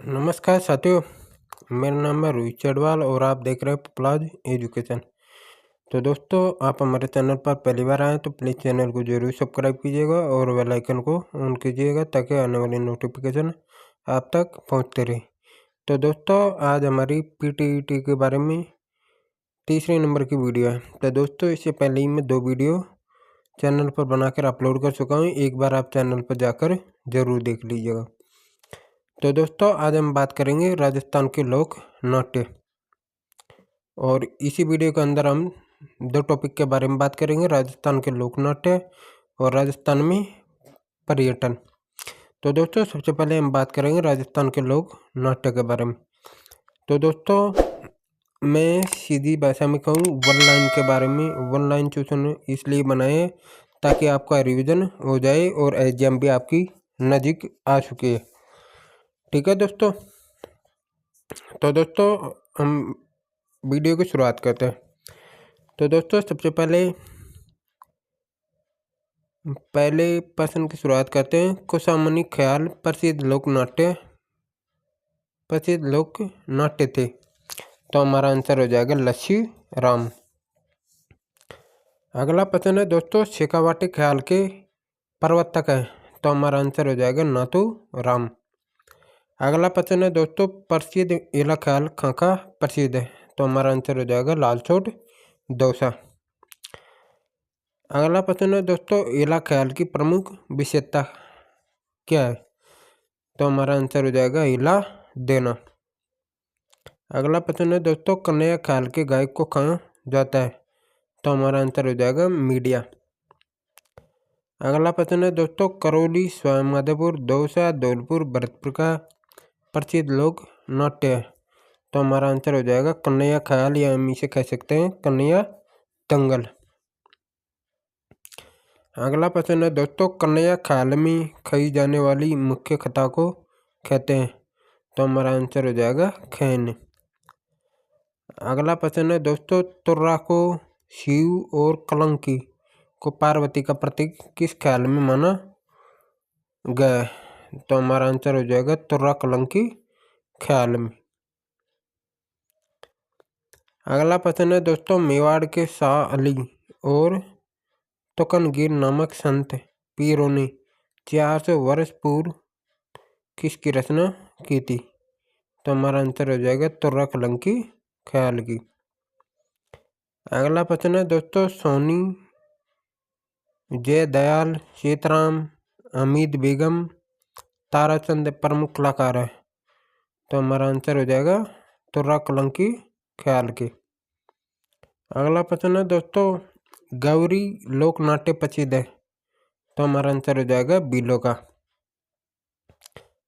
नमस्कार साथियों, मेरा नाम है रोहित चडवाल और आप देख रहे हैं पपलाज एजुकेशन। तो दोस्तों, आप हमारे चैनल पर पहली बार आए तो प्लीज़ चैनल को जरूर सब्सक्राइब कीजिएगा और बेल आइकन को ऑन कीजिएगा ताकि आने वाली नोटिफिकेशन आप तक पहुंचते रहे। तो दोस्तों, आज हमारी पीटीईटी के बारे में तीसरे नंबर की वीडियो है। तो दोस्तों, इससे पहले ही मैं 2 वीडियो चैनल पर बनाकर अपलोड कर चुका हूँ, एक बार आप चैनल पर जाकर ज़रूर देख लीजिएगा। तो दोस्तों, आज हम बात करेंगे राजस्थान के लोक नाट्य और इसी वीडियो के अंदर हम 2 टॉपिक के बारे में बात करेंगे, राजस्थान के लोक नाट्य और राजस्थान में पर्यटन। तो दोस्तों, सबसे पहले हम बात करेंगे राजस्थान के लोक नाट्य के बारे में। तो दोस्तों, मैं सीधी भाषा में कहूँ, वन लाइन के बारे में। वन लाइन चूज़न इसलिए बनाए ताकि आपका रिवीजन हो जाए और एग्जाम भी आपकी नज़दीक आ चुकी है। ठीक है दोस्तों। तो दोस्तों, हम वीडियो की शुरुआत करते हैं। तो दोस्तों, सबसे पहले प्रश्न की शुरुआत करते हैं। कुशामनी ख्याल प्रसिद्ध लोक नाट्य थे। तो हमारा आंसर हो जाएगा लच्छी राम। अगला प्रश्न है दोस्तों, शेखावाटी ख्याल के प्रवर्तक है। तो हमारा आंसर हो जाएगा नाथू राम। अगला प्रश्न है दोस्तों, प्रसिद्ध इला ख्याल खाका प्रसिद्ध है। तो हमारा आंसर हो जाएगा लालचोट दौसा। अगला प्रश्न है दोस्तों, इला ख्याल की प्रमुख विशेषता क्या है। तो हमारा आंसर हो जाएगा हिला देना। अगला प्रश्न है दोस्तों, कन्हैया ख्याल के गायक को कहा जाता है। तो हमारा आंसर हो जाएगा मीडिया। अगला प्रश्न है दोस्तों, करौली सवाईमाधोपुर दौसा धौलपुर भरतपुर का प्रसिद्ध लोक नाट्य है। तो हमारा आंसर हो जाएगा कन्हैया ख्याल, या हम इसे कह सकते हैं कन्हैया दंगल। अगला प्रश्न है दोस्तों, कन्हैया ख्याल में खाई जाने वाली मुख्य कथा को कहते हैं। तो हमारा आंसर हो जाएगा खैन। अगला प्रश्न है दोस्तों, तुर्रा को शिव और कलंकी को पार्वती का प्रतीक किस ख्याल में माना गया। तो हमारा आंसर हो जाएगा तुर्रा कलंकी ख्याल में। अगला प्रश्न है दोस्तों, मेवाड़ के शाह अली और तुकनगीर नामक संत पीरों ने 400 वर्ष पूर्व किसकी रचना की थी। तो हमारा आंसर हो जाएगा तुर्रा कलंकी ख्याल की। अगला प्रश्न है दोस्तों, सोनी जयदयाल सीताराम हमीद बेगम ताराचंद प्रमुख कलाकार है। तो हमारा आंसर हो जाएगा तुर्रा कलंकी ख्याल के। अगला प्रश्न है दोस्तों, गौरी लोक नाट्य प्रसिद्ध है। तो हमारा आंसर हो जाएगा बीलो का।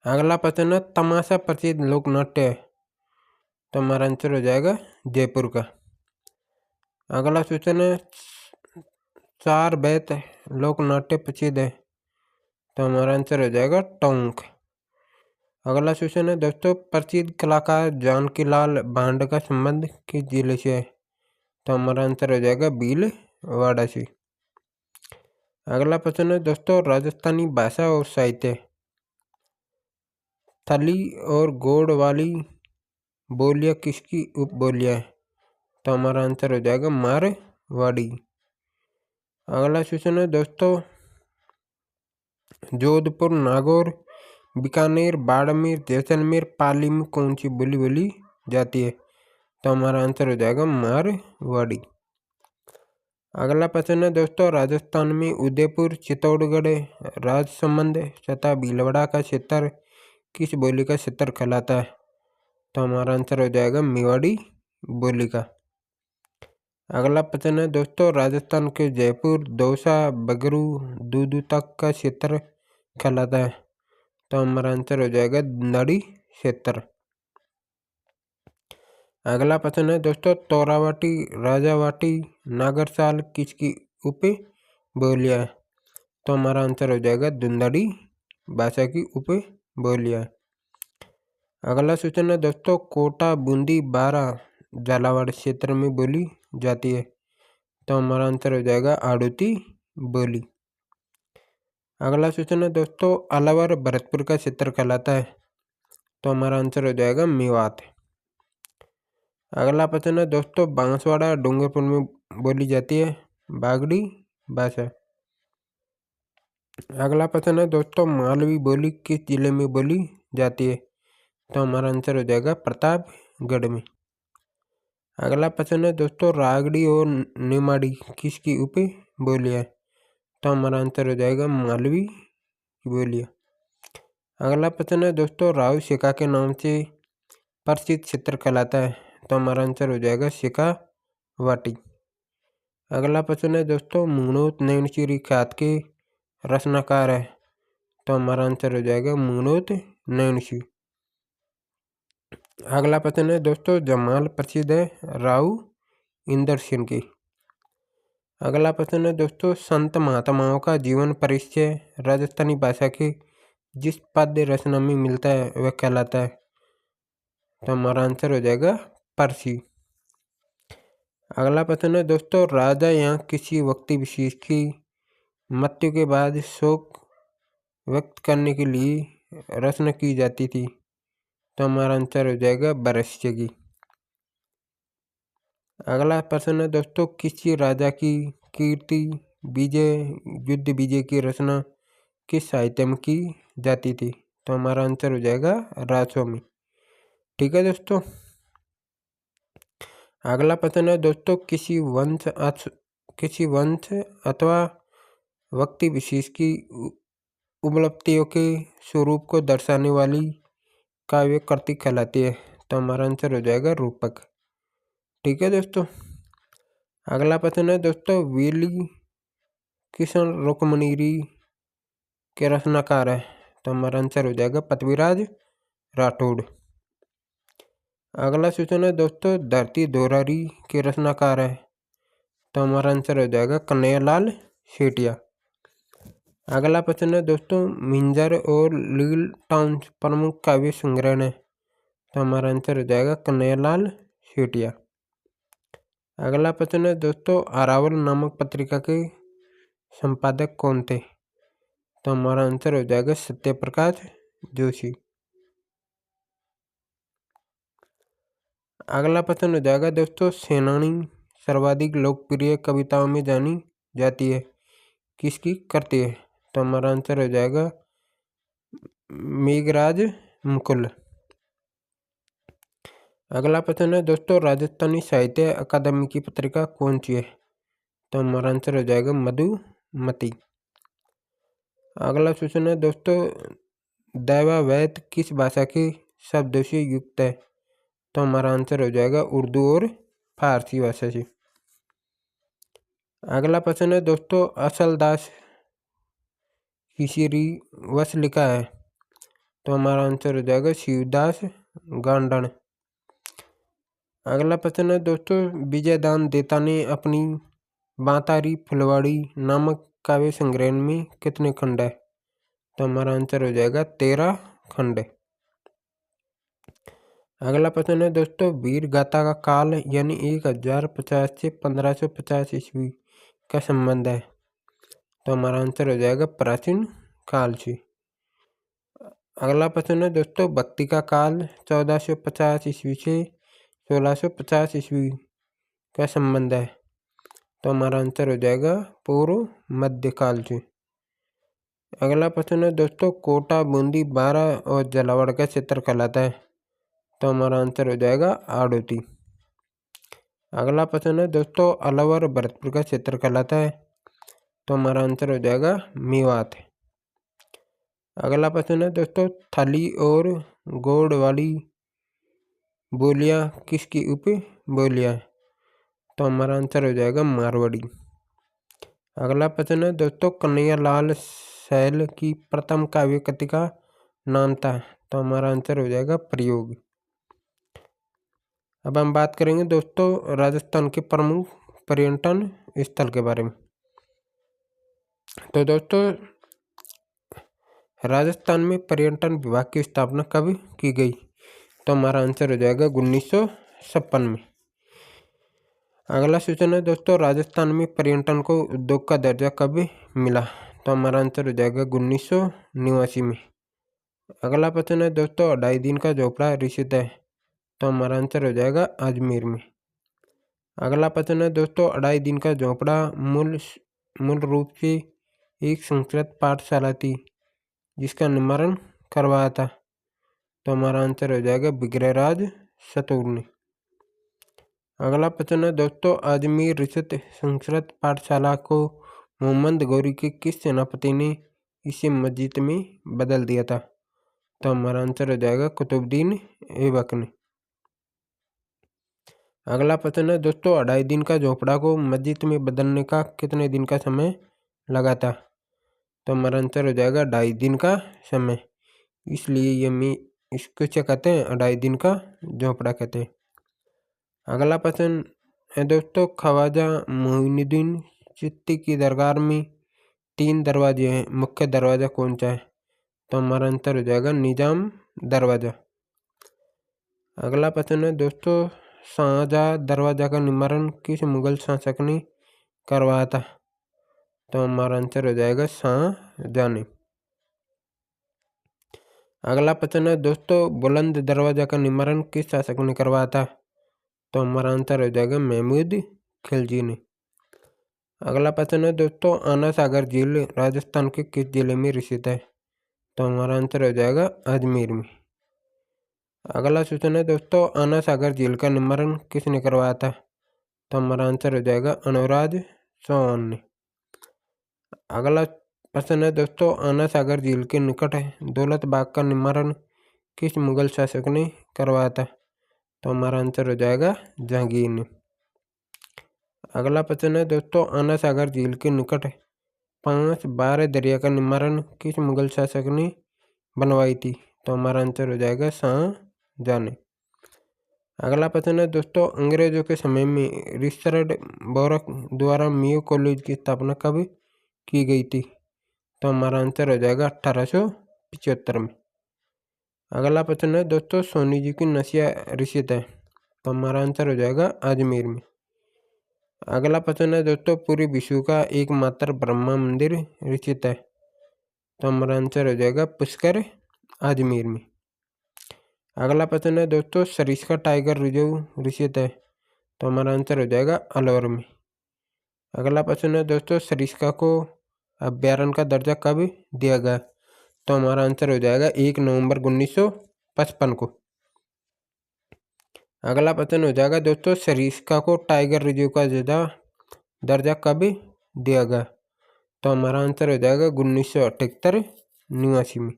अगला प्रश्न है, तमाशा प्रसिद्ध लोक नाट्य है। तो हमारा आंसर हो जाएगा जयपुर का। अगला क्वेश्चन है, चार बैत लोक नाट्य प्रसिद्ध है। तो हमारा आंसर हो जाएगा टोंक। अगला क्वेश्चन है दोस्तों, प्रसिद्ध कलाकार जानकी लाल भांड का संबंध किस जिले से है। तो हमारा आंसर हो जाएगा भीलवाड़ा से। अगला प्रश्न है दोस्तों, राजस्थानी भाषा और साहित्य थली और गोड़ वाली बोलियां किसकी उपबोलियां है। तो हमारा आंसर हो जाएगा मारवाड़ी। अगला क्वेश्चन है दोस्तों, जोधपुर नागौर बीकानेर बाड़मेर जैसलमेर पाली में कौन सी बोली बोली जाती है। तो हमारा आंसर हो जाएगा मारवाड़ी। अगला प्रश्न है दोस्तों, राजस्थान में उदयपुर चित्तौड़गढ़ राजसमंद तथा भीलवाड़ा का क्षेत्र किस बोली का क्षेत्र कहलाता है। तो हमारा आंसर हो जाएगा मेवाड़ी बोली का। अगला प्रश्न है दोस्तों, राजस्थान के जयपुर दौसा बगरू दूदू तक का क्षेत्र कहलाता है। तो हमारा आंसर हो जाएगा दुंदाड़ी क्षेत्र। अगला प्रश्न है दोस्तों, तोरावाटी राजावाटी नागरसाल किसकी उप बोलियां है। तो हमारा आंसर हो जाएगा दुंदाड़ी भाषा की उप बोलियां। अगला क्वेश्चन है दोस्तों, कोटा बूंदी बारा झालावाड़ क्षेत्र में बोली जाती है। तो हमारा आंसर हो जाएगा आड़ूती बोली। अगला क्वेश्चन है दोस्तों, अलवर भरतपुर का क्षेत्र कहलाता है। तो हमारा आंसर हो जाएगा मेवात। अगला प्रश्न है दोस्तों, बांसवाड़ा डूंगरपुर में बोली जाती है बागड़ी भाषा। अगला प्रश्न है दोस्तों, मालवी बोली किस जिले में बोली जाती है? तो हमारा आंसर हो जाएगा प्रतापगढ़ में। अगला प्रश्न है दोस्तों, रागड़ी और निमाड़ी किसकी उप बोलियां है? तो हमारा आंसर हो जाएगा मालवी की बोलियां। अगला प्रश्न है दोस्तों, राव शिका के नाम से प्रसिद्ध क्षेत्र कहलाता है? तो हमारा आंसर हो जाएगा शेखावाटी। अगला प्रश्न है दोस्तों, मुंगनोत नैनशिरी ख्यात के रचनाकार है? तो हमारा आंसर हो जाएगा मुंगनोत नैनशी। अगला प्रश्न है दोस्तों, जमाल प्रसिद्ध है राव इंदर सिंह की। अगला प्रश्न है दोस्तों, संत महात्माओं का जीवन परिचय राजस्थानी भाषा के जिस पद्य रचना में मिलता है वह कहलाता है? तो हमारा आंसर हो जाएगा परसी। अगला प्रश्न है दोस्तों, राजा या किसी व्यक्ति विशेष की मृत्यु के बाद शोक व्यक्त करने के लिए रचना की जाती थी? तो हमारा आंसर हो जाएगा बरस्य की। अगला प्रश्न है दोस्तों, किसी राजा की कीर्ति विजय युद्ध विजय की रचना किस साहित्य में की जाती थी? तो हमारा आंसर हो जाएगा राजों में। ठीक है दोस्तों। अगला प्रश्न है दोस्तों, किसी वंश अथवा व्यक्ति विशेष की उपलब्धियों के स्वरूप को दर्शाने वाली काव्य कृति कहलाती है? तो हमारा आंसर हो जाएगा रूपक। ठीक है दोस्तों। अगला प्रश्न है दोस्तों, वेली किशन रुक्मणीरी के रचनाकार है? तो हमारा आंसर हो जाएगा पृथ्वीराज राठौड़। अगला सूचना है दोस्तों, धरती दोहरारी के रचनाकार है? तो हमारा आंसर हो जाएगा कन्हैयालाल सेठिया। अगला प्रश्न है दोस्तों, मिंजर और लील टाउन प्रमुख काव्य संग्रहण है? तो हमारा आंसर हो जाएगा कन्हैयालाल सेठिया। अगला प्रश्न है दोस्तों, अरावल नामक पत्रिका के संपादक कौन थे? तो हमारा आंसर हो जाएगा सत्यप्रकाश जोशी। अगला प्रश्न हो जाएगा दोस्तों, सेनानी सर्वाधिक लोकप्रिय कविताओं में जानी जाती है किसकी करती है? तो हमारा आंसर हो जाएगा मेघराज मुकुल। अगला प्रश्न है दोस्तों, राजस्थानी साहित्य अकादमी की पत्रिका कौन सी है? तो हमारा आंसर हो जाएगा मधुमती। अगला क्वेश्चन है दोस्तों, दैवावैत किस भाषा के शब्दों से युक्त है? तो हमारा आंसर हो जाएगा उर्दू और फारसी भाषा से। अगला प्रश्न है दोस्तों, असलदास किसी वश लिखा है? तो हमारा आंसर हो जाएगा शिवदास गांडन। अगला प्रश्न है दोस्तों, विजयदान देता ने अपनी बांतारी फुलवाड़ी नामक काव्य संग्रह में कितने खंड है? तो हमारा आंसर हो जाएगा 13 खंड। अगला प्रश्न है दोस्तों, वीर गाथा का काल यानी 1050 से 1550 ईस्वी का संबंध है? तो हमारा आंसर हो जाएगा प्राचीन काल से। अगला प्रश्न है दोस्तों, भक्ति का काल 1450 ईस्वी से 1650 ईस्वी का संबंध है? तो हमारा आंसर हो जाएगा पूर्व मध्यकाल से। अगला प्रश्न है दोस्तों, कोटा बूंदी बारा और झालावाड़ का क्षेत्र कहलाता है? तो हमारा आंसर हो जाएगा आड़ोती। अगला प्रश्न है दोस्तों, अलवर भरतपुर का क्षेत्र कहलाता है? तो हमारा आंसर हो जाएगा मेवात। अगला प्रश्न है दोस्तों, थली और गोड़ वाली बोलियां किसकी उप बोलियां है? तो हमारा आंसर हो जाएगा मारवाड़ी। अगला प्रश्न है दोस्तों, कन्हैयालाल शैल की प्रथम काव्य कृति का नाम था? तो हमारा आंसर हो जाएगा प्रयोग। अब हम बात करेंगे दोस्तों राजस्थान के प्रमुख पर्यटन स्थल के बारे में। तो दोस्तों राजस्थान में पर्यटन विभाग की स्थापना कब की गई? तो हमारा आंसर हो जाएगा 1956 में। अगला सूचना है दोस्तों, राजस्थान में पर्यटन को उद्योग का दर्जा कब मिला? तो हमारा आंसर हो जाएगा 1989 में। अगला प्रश्न है दोस्तों, 2.5 दिन का झोपड़ा स्थित है, तो हमारा आंसर हो जाएगा अजमेर में। अगला प्रश्न है दोस्तों, 2.5 दिन का झोपड़ा मूल रूप से एक संस्कृत पाठशाला थी जिसका निर्माण करवाया था, तो हमारा आंसर हो जाएगा विग्रहराज सतूर ने। अगला प्रश्न है दोस्तों, अजमेर स्थित संस्कृत पाठशाला को मोहम्मद गौरी के किस सेनापति ने इसे मस्जिद में बदल दिया था, तो हमारा आंसर हो जाएगा कुतुबुद्दीन ऐबक ने। अगला प्रश्न है दोस्तों, 2.5 दिन का झोपड़ा को मस्जिद में बदलने का कितने दिन का समय लगा था, तो हमारा आंसर हो जाएगा 2.5 दिन का समय, इसलिए ये इसको क्या कहते हैं, 2.5 दिन का झोपड़ा कहते हैं। अगला प्रश्न है दोस्तों, ख्वाजा मोइनुद्दीन चिश्ती की दरगाह में 3 दरवाजे हैं, मुख्य दरवाजा कौन सा है, तो हमारा आंसर हो जाएगा निजाम दरवाजा। अगला प्रश्न है दोस्तों, शाहजहाँ दरवाजा का निर्माण किस मुगल शासक ने करवाया था, तो हमारा आंसर हो जाएगा शाहजहाँ ने। अगला प्रश्न है दोस्तों, बुलंद दरवाजा का निर्माण किस शासक ने करवाया था, तो हमारा आंसर हो जाएगा महमूद खिलजी ने। अगला प्रश्न है दोस्तों, आना सागर झील राजस्थान के किस जिले में स्थित है, तो हमारा आंसर हो जाएगा अजमेर में। अगला सूचना है दोस्तों, आना सागर झील का निर्माण किसने करवाया था, तो हमारा आंसर हो जाएगा अनुराग चौहान ने। अगला प्रश्न है दोस्तों, आना सागर झील के निकट दौलत बाग का निर्माण किस मुगल शासक ने करवाया था, तो हमारा आंसर हो जाएगा जहांगीर ने। अगला प्रश्न है दोस्तों, आना सागर झील के निकट 5-12 दरिया का निर्माण किस मुगल शासक ने बनवाई थी, तो हमारा आंसर हो जाएगा शाहजहाँ ने। अगला प्रश्न है दोस्तों, अंग्रेजों के समय में रिचर्ड बोरक द्वारा मेयो कॉलेज की स्थापना कब की गई थी, तो हमारा आंसर हो जाएगा 1875 में। अगला प्रश्न है दोस्तों, सोनी जी की नसिया स्थित है, तो हमारा आंसर हो जाएगा अजमेर में। अगला प्रश्न है दोस्तों, पूरे विश्व का एकमात्र ब्रह्मा मंदिर स्थित है, तो हमारा आंसर हो जाएगा पुष्कर अजमेर में। अगला प्रश्न है दोस्तों, सरिस्का टाइगर रिजर्व स्थित है, तो हमारा आंसर हो जाएगा अलवर में। अगला प्रश्न है दोस्तों, सरिस्का को अभ्यारण्य का दर्जा कब दिया गया, तो हमारा आंसर हो जाएगा 1 नवंबर 1955 को। अगला प्रश्न हो जाएगा दोस्तों, सरिस्का को टाइगर रिजर्व का दर्जा कब दिया गया, तो हमारा आंसर हो जाएगा 1978-89 में।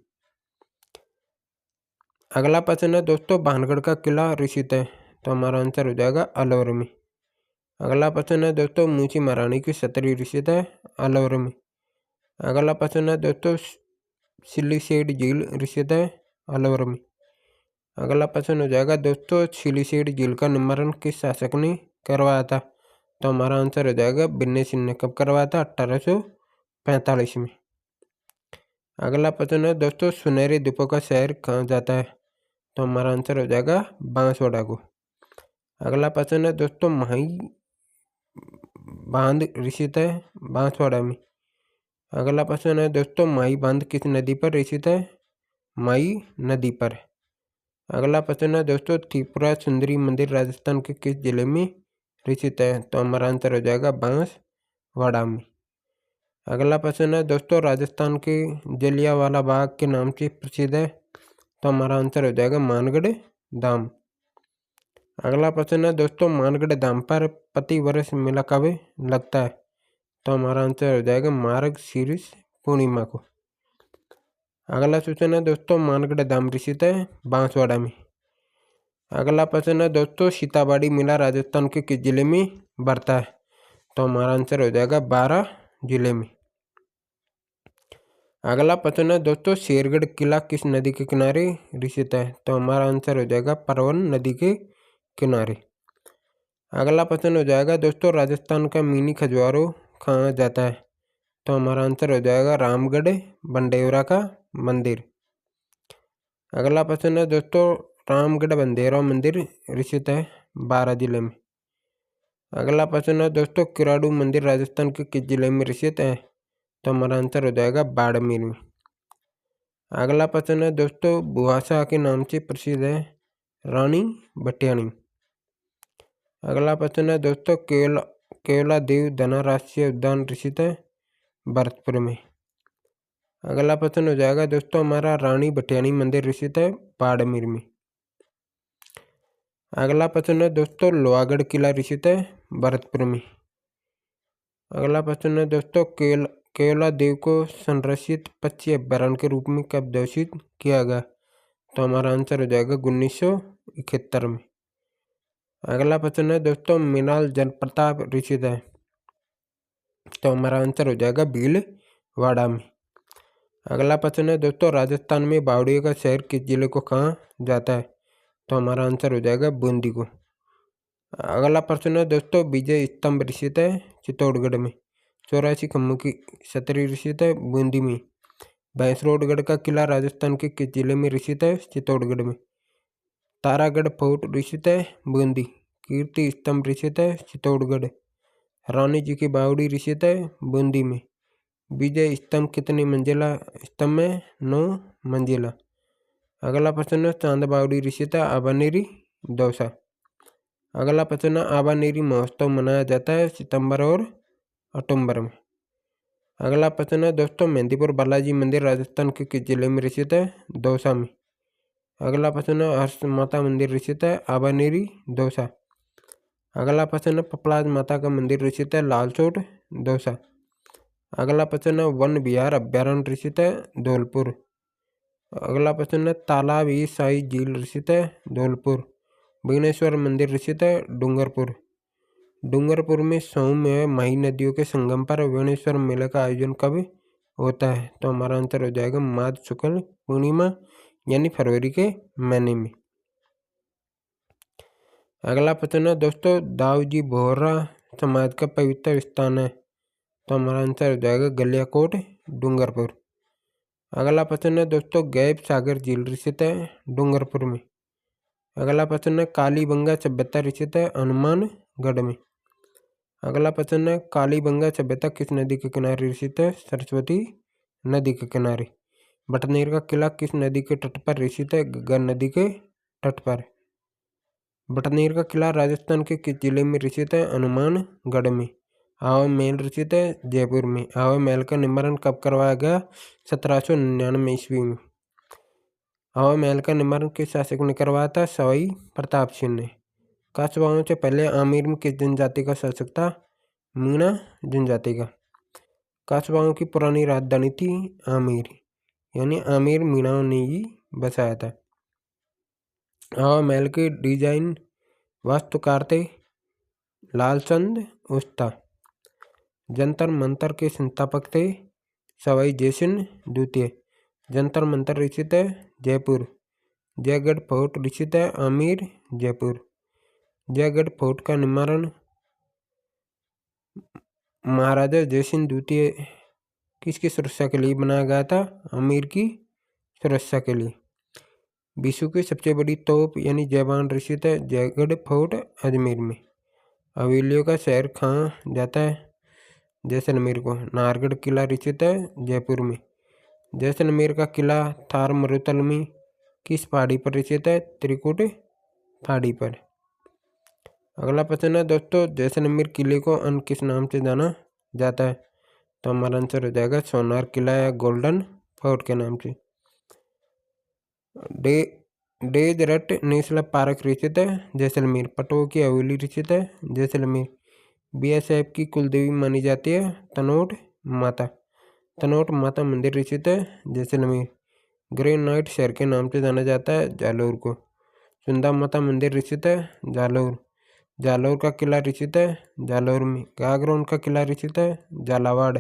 अगला प्रश्न है दोस्तों, भानगढ़ का किला स्थित है, तो हमारा आंसर हो जाएगा अलवर में। अगला प्रश्न है दोस्तों, मूची महारानी की छतरी स्थित है, अलवर में। अगला प्रश्न है दोस्तों, सिलीसेड झील स्थित है, अलवर में। अगला प्रश्न हो जाएगा दोस्तों, सिलीसेड झील का निर्माण किस शासक ने करवाया था, तो हमारा आंसर हो जाएगा बिन्ने सिंह ने। कब करवाया था, 1845 में। अगला प्रश्न है दोस्तों, सुनहरे द्वीपों का शहर कहाँ जाता है, तो हमारा आंसर हो जाएगा बांसवाड़ा को। अगला प्रश्न है दोस्तों, माही बांध स्थित है बांसवाड़ा में। अगला प्रश्न है दोस्तों, माही बांध किस नदी पर स्थित है, माही नदी पर। अगला प्रश्न है दोस्तों, त्रिपुरा सुंदरी मंदिर राजस्थान के किस जिले में स्थित है, तो हमारा आंसर हो जाएगा बांसवाड़ा में। अगला प्रश्न है दोस्तों, राजस्थान के जलियांवाला बाग के नाम से प्रसिद्ध है, तो हमारा आंसर हो जाएगा मानगढ़ धाम। अगला प्रश्न है दोस्तों, मानगढ़ धाम पर प्रति वर्ष मेला कब लगता है, तो हमारा आंसर हो जाएगा मार्गशीर्ष पूर्णिमा को। अगला सूचना है दोस्तों, मानगढ़ धाम स्थित है बांसवाड़ा में। अगला प्रश्न है दोस्तों, सीताबाड़ी मेला राजस्थान के किस जिले में बढ़ता है, तो हमारा आंसर हो जाएगा 12 जिले में। अगला प्रश्न है दोस्तों, शेरगढ़ किला किस नदी के किनारे स्थित है, तो हमारा आंसर हो जाएगा परवन नदी के किनारे। अगला प्रश्न हो जाएगा दोस्तों, राजस्थान का मिनी खजुराहो कहाँ जाता है, तो हमारा आंसर हो जाएगा रामगढ़ बंडेवरा का मंदिर। अगला प्रश्न है दोस्तों, रामगढ़ बंदेरा मंदिर स्थित है 12 जिले में। अगला प्रश्न है दोस्तों, किराड़ू मंदिर राजस्थान के किस जिले में स्थित है, तो हमारा आंसर हो जाएगा बाड़मेर में। अगला प्रश्न है दोस्तों, बुहासा के नाम से प्रसिद्ध है रानी भटियाणी। अगला प्रश्न है दोस्तों, केवला देव धना राष्ट्रीय उद्यान स्थित है भरतपुर में। अगला प्रश्न हो जाएगा दोस्तों हमारा, रानी भटियाणी मंदिर स्थित है बाड़मेर में। अगला प्रश्न है दोस्तों, लोहागढ़ किला स्थित है भरतपुर में। अगला प्रश्न है दोस्तों, केवला देव को संरक्षित पक्षी अभ्यारण्य के रूप में कब घोषित किया गया? तो हमारा आंसर हो जाएगा 1971 में। अगला प्रश्न है दोस्तों, मिनाल जलप्रपात स्थित है? तो हमारा आंसर हो जाएगा भीलवाड़ा में। अगला प्रश्न है दोस्तों, राजस्थान में बावड़िया का शहर किस जिले को कहा जाता है? तो हमारा आंसर हो जाएगा बूंदी को। अगला प्रश्न है दोस्तों, विजय स्तंभ स्थित है चित्तौड़गढ़ में। 84 खम्भों की छतरी स्थित है बूंदी में। भैंसरोडगढ़ का किला राजस्थान के किस जिले में स्थित है? चित्तौड़गढ़ में। तारागढ़ फोर्ट स्थित है बूंदी। कीर्ति स्तंभ स्थित है चित्तौड़गढ़। रानी जी की बावड़ी स्थित है बूंदी में। विजय स्तंभ कितनी मंजिला स्तंभ है? 9 मंजिला। अगला प्रश्न है, चांद बावड़ी स्थित है आबानेरी दौसा। अगला प्रश्न है, आबानेरी महोत्सव मनाया जाता है सितंबर और अक्टूबर में। अगला प्रश्न है दोस्तों, मेहंदीपुर बालाजी मंदिर राजस्थान के किस जिले में स्थित है? दौसा में। अगला प्रश्न है, हर्ष माता मंदिर स्थित है आबानेरी दौसा। अगला प्रश्न है, पपलाज माता का मंदिर स्थित है लालसोट दौसा। अगला प्रश्न है, वन विहार अभ्यारण्य स्थित है धौलपुर। अगला प्रश्न है, तालाब ई शाही झील स्थित है धौलपुर। विघ्नेश्वर मंदिर स्थित है डूंगरपुर। डूंगरपुर में सौम्य माही नदियों के संगम पर विघ्नेश्वर मेले का आयोजन कब होता है? तो हमारा आंसर हो जाएगा माघ शुक्ल पूर्णिमा यानी फरवरी के महीने में। अगला प्रश्न है दोस्तों, दाऊजी बोहरा समाज का पवित्र स्थान है? तो हमारा आंसर हो जाएगा गलियाकोट डूंगरपुर। अगला प्रश्न है दोस्तों, गैब सागर झील स्थित है डूंगरपुर में। अगला प्रश्न है, कालीबंगा सभ्यता स्थित है हनुमानगढ़ में। अगला प्रश्न है, कालीबंगा सभ्यता किस नदी के किनारे स्थित है? सरस्वती नदी के किनारे। बटनेर का किला किस नदी के तट पर स्थित है? घग्गर नदी के तट पर। बटनेर का किला राजस्थान के किस जिले में स्थित है? हनुमानगढ़ में। हवा महल स्थित है जयपुर में। हवा महल का निर्माण कब करवाया गया? 1799 ईस्वी में। हवा महल का निर्माण किस शासक ने करवाया था? सवाई प्रताप सिंह ने। कस्बाओं से पहले आमेर में किस जनजाति का शासक था? मीणा जनजाति का। कस्बाओं की पुरानी राजधानी थी आमेर, यानी आमेर मीणाओं ने ही बसाया था। हवा महल के डिजाइन वास्तुकार थे लालचंद उस्ता। जंतर मंतर के संस्थापक थे सवाई जयसिंह द्वितीय। जंतर मंतर स्थित है जयपुर। जयगढ़ फोर्ट स्थित है आमेर जयपुर। जयगढ़ फोर्ट का निर्माण महाराजा जयसिंह द्वितीय किसकी सुरक्षा के लिए बनाया गया था? आमेर की सुरक्षा के लिए। विश्व की सबसे बड़ी तोप यानी जयबान स्थित है जयगढ़ फोर्ट अजमेर में। हवेलियों का शहर कहाँ जाता है? जैसलमेर को। नाहरगढ़ किला स्थित है जयपुर में। जैसलमेर का किला थार मरुथल में किस पहाड़ी पर स्थित है? त्रिकुट पहाड़ी पर। अगला प्रश्न है दोस्तों, जैसलमेर किले को अन्य किस नाम से जाना जाता है? तो हमारा आंसर हो जाएगा सोनार किला या गोल्डन फोर्ट के नाम से। डेजर्ट नेशनल पार्क स्थित है जैसलमेर। पटो की हवेली स्थित है जैसलमेर। बीएसएफ की कुलदेवी मानी जाती है तनोट माता। तनोट माता मंदिर स्थित है जैसलमेर। ग्रे नाइट शहर के नाम से जाना जाता है जालौर को। सुंदा माता मंदिर स्थित है जालौर। जालौर का किला स्थित है जालौर में। गागरोन का किला स्थित है झालावाड़।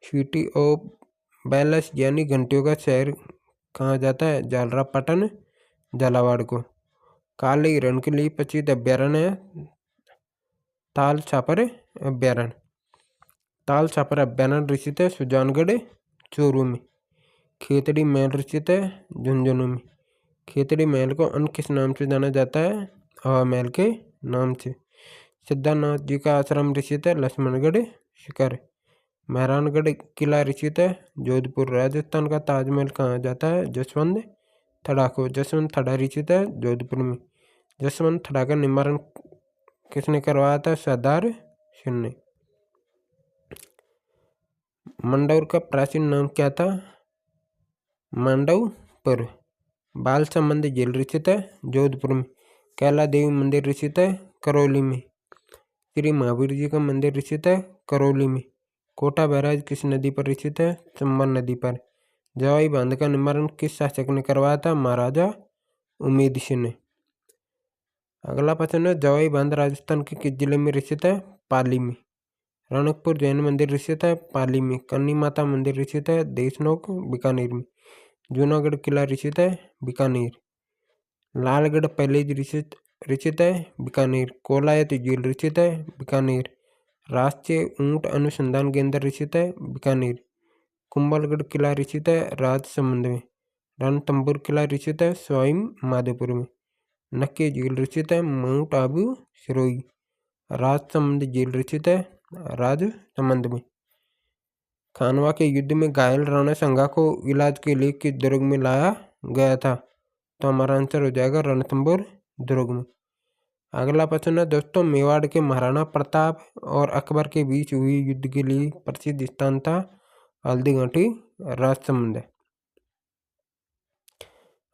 सिटी ऑफ बैलस यानी घंटियों का शहर कहाँ जाता है? झालरापाटन झालावाड़ को। काले हिरण के लिए प्रसिद्ध अभ्यारण्य है ताल छापर अभ्यारण्य। ताल छापर अभ्यारण्य स्थित है सुजानगढ़ चूरू में। खेतड़ी महल स्थित है झुंझुनू में। खेतड़ी महल को अन्य किस नाम से जाना जाता है? हवा महल के नाम से। सिद्धार्थनाथ जी का आश्रम स्थित है लक्ष्मणगढ़ शिखर। मेहरानगढ़ किला स्थित है जोधपुर। राजस्थान का ताजमहल कहाँ जाता है? जसवंत थड़ा को। जसवंत थड़ा स्थित है जोधपुर में। जसवंत थड़ा का निर्माण किसने करवाया था? सरदार सिंह ने। मंडौर का प्राचीन नाम क्या था? मांडवपुर। बाल संबंधी झील स्थित है जोधपुर में। कैला देवी मंदिर स्थित है करौली में। श्री महावीर जी का मंदिर स्थित है करौली में। कोटा बैराज किस नदी पर स्थित है? चंबल नदी पर। जवाई बांध का निर्माण किस शासक ने करवाया था? महाराजा उमेद सिंह ने। अगला प्रश्न है, जवाई बांध राजस्थान के किस जिले में स्थित है? पाली में। रणकपुर जैन मंदिर स्थित है पाली में। करनी माता मंदिर स्थित है देशनोक बीकानेर में। जूनागढ़ किला स्थित है बीकानेर। लालगढ़ पैलेस स्थित है बीकानेर। कोलायत झील स्थित है बीकानेर। राष्ट्रीय ऊंट अनुसंधान केंद्र स्थित है बीकानेर। कुंभलगढ़ किला स्थित है राजसमंद में। रणथंभौर किला स्थित है सवाई माधोपुर में। नक्की झील स्थित है माउंट आबू सिरोही। राजसमंद झील स्थित है राजसमंद में। खानवा के युद्ध में घायल राणा संगा को इलाज के लिए किस दुर्ग में लाया गया था? तो हमारा आंसर हो जाएगा रणथंभौर दुर्ग में। अगला प्रश्न है दोस्तों, मेवाड़ के महाराणा प्रताप और अकबर के बीच हुई युद्ध के लिए प्रसिद्ध स्थान था हल्दीघाटी राजसमंद।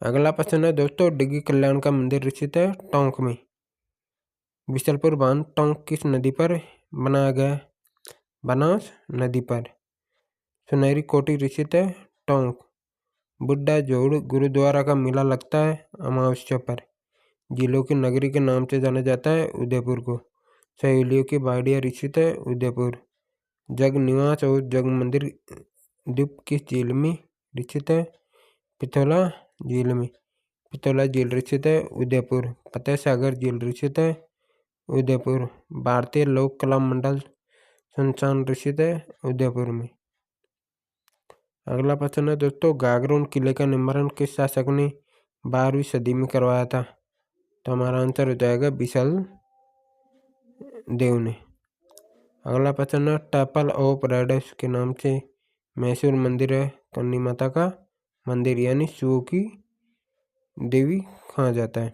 अगला प्रश्न है दोस्तों, डिग्गी कल्याण का मंदिर स्थित है टोंक में। बिशलपुर बांध टोंक किस नदी पर बनाया गया? बनास नदी पर। सुनहरी कोठी स्थित है टोंक। बुड्ढा जोड़ गुरुद्वारा का मेला लगता है अमावस्या पर। जिलों की नगरी के नाम से जाना जाता है उदयपुर को। सहेलियों की बाड़िया स्थित है उदयपुर। जग निवास और जग मंदिर द्वीप किस झील में स्थित है? पिथौला झील में। पिथौला झील स्थित है उदयपुर। फतेह सागर झील स्थित है उदयपुर। भारतीय लोक कला मंडल संस्थान स्थित है उदयपुर में। अगला प्रश्न है दोस्तों, गागरोन किले का निर्माण किस शासक ने 12वीं सदी में करवाया था? तो हमारा आंसर हो जाएगा विशाल देव ने। अगला प्रश्न है, टेम्पल ऑफ रेडिस के नाम से मैसूर मंदिर है करनी माता का मंदिर यानी शिव की देवी कहा जाता है?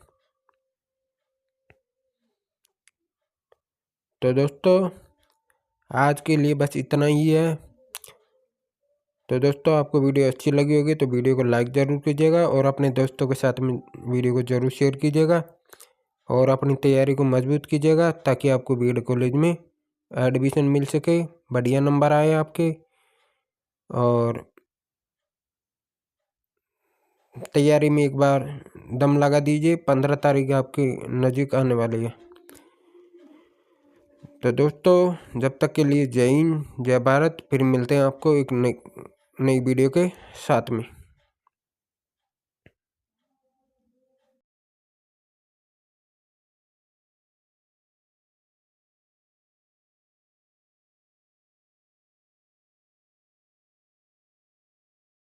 तो दोस्तों आज के लिए बस इतना ही है। तो दोस्तों आपको वीडियो अच्छी लगी होगी तो वीडियो को लाइक ज़रूर कीजिएगा और अपने दोस्तों के साथ में वीडियो को ज़रूर शेयर कीजिएगा और अपनी तैयारी को मजबूत कीजिएगा ताकि आपको बीएड कॉलेज में एडमिशन मिल सके, बढ़िया नंबर आए आपके। और तैयारी में एक बार दम लगा दीजिए, 15 तारीख आपकी नज़दीक आने वाली है। तो दोस्तों जब तक के लिए जय हिंद जय भारत। फिर मिलते हैं आपको एक नई वीडियो के साथ में।